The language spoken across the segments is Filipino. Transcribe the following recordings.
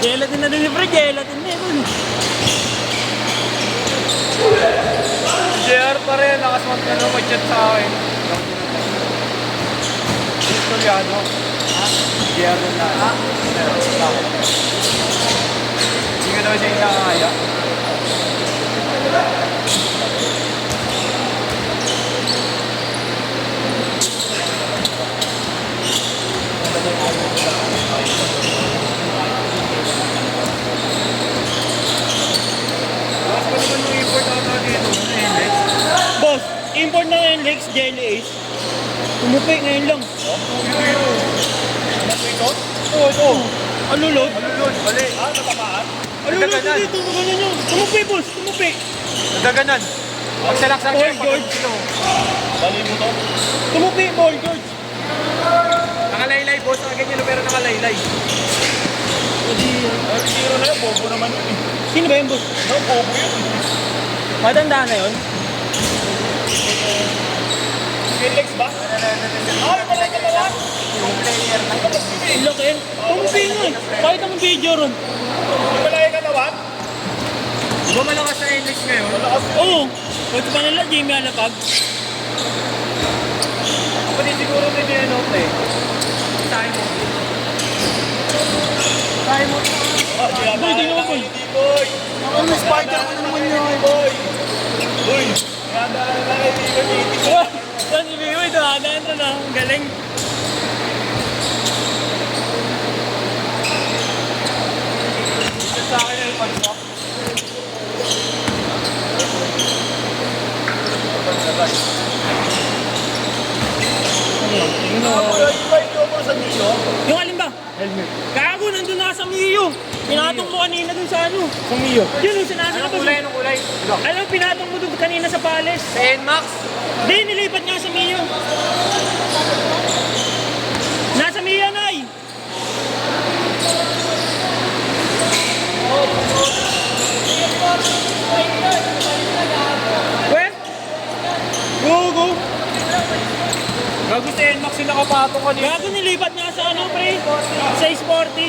Gelatin na din ni Fred, gelatin na yun. JR pa rin, nakasmag na no, mag-chat sa akin. Historiado. JR na na. Hindi ka naman siya inakaya. Tapos pa naman yung import ata dito, Index. Boss, import na ngayon Lex Jelly Ace. Tumupi ngayon lang. Ano ito? Oo, ito. Alulod. Alulod, bali. Natamaan? Alulod Nagkaganan. dito, maganan yun. Tumupi, boss, tumupi. Nagaganan. Pag salaksak Ball, siya, pag George. kilo. Bali mo to? Tumupi, ball, George. Nakalaylay, boss. Nakaganyan pero nakalaylay. Ay, zero na yun. Bobo naman yun eh. Sino ba yun, boss? No, bobo yun. Matanda na yun? Felix ba? Ay, pala ka naman. Yung player na. Laki. Tumupi nga eh. Kahit ang video ron. Pala ka naman. Di ba malakas sa Index ngayon? Malakas yun. Oo. Coach pa nila, Jamie Alapag. Pati siguro din yung ano, eh. Simon. Simon. Ah, di Boy, di naman, boy. Hindi, boy. Ano, spider ko naman yun. Boy. Boy. Nadaan na kay Tito Titi. Saan si Biboy? Dumadaan na na. Ang galing. Sa akin yung pag-swap. Invite nyo ako sa Mio. Yung alin ba? Helmet. Gago, nandun na sa Mio. Pinatong mo kanina dun sa ano. Sa Mio. Yun, yung sinasa na Anong kulay? Anong kulay? Alam, pinatong mo dun kanina sa Palace. Sa NMAX? Hindi, nilipat nga sa Mio. Nasa Mio, Nay. Where? Go, go. Gago sa NMAX yung nakapatong kanina. Gago, nilipat nga sa ano, pre? Sa Sporty.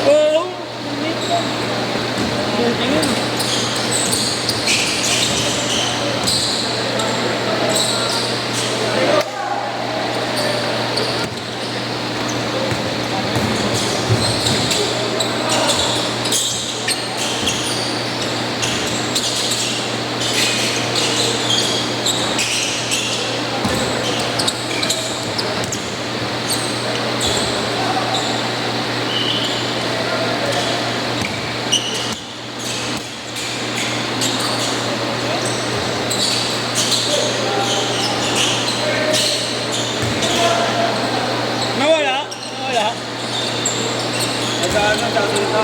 Oo. Tingin. Nawala? Nawala? Nagkaan na, sasalita.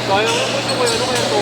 Kaya nga po siya kayo, ano kaya to?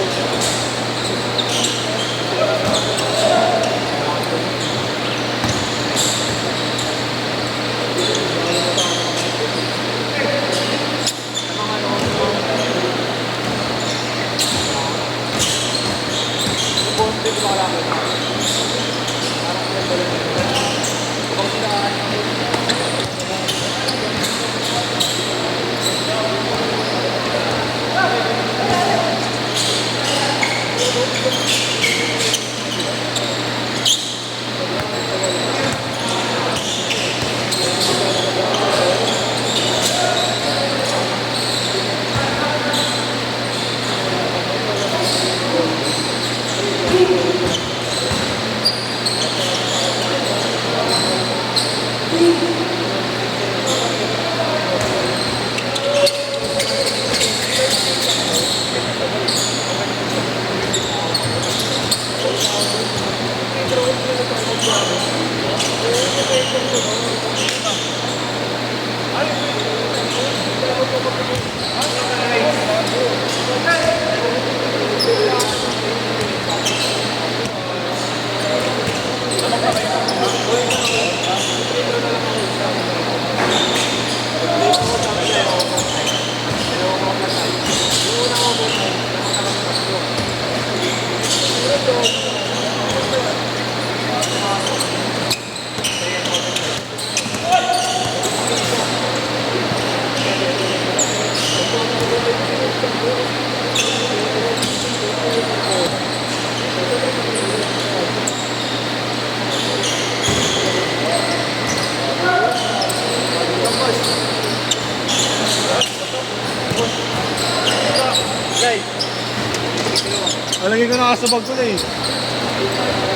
Alagay ko na sa bag ko na eh.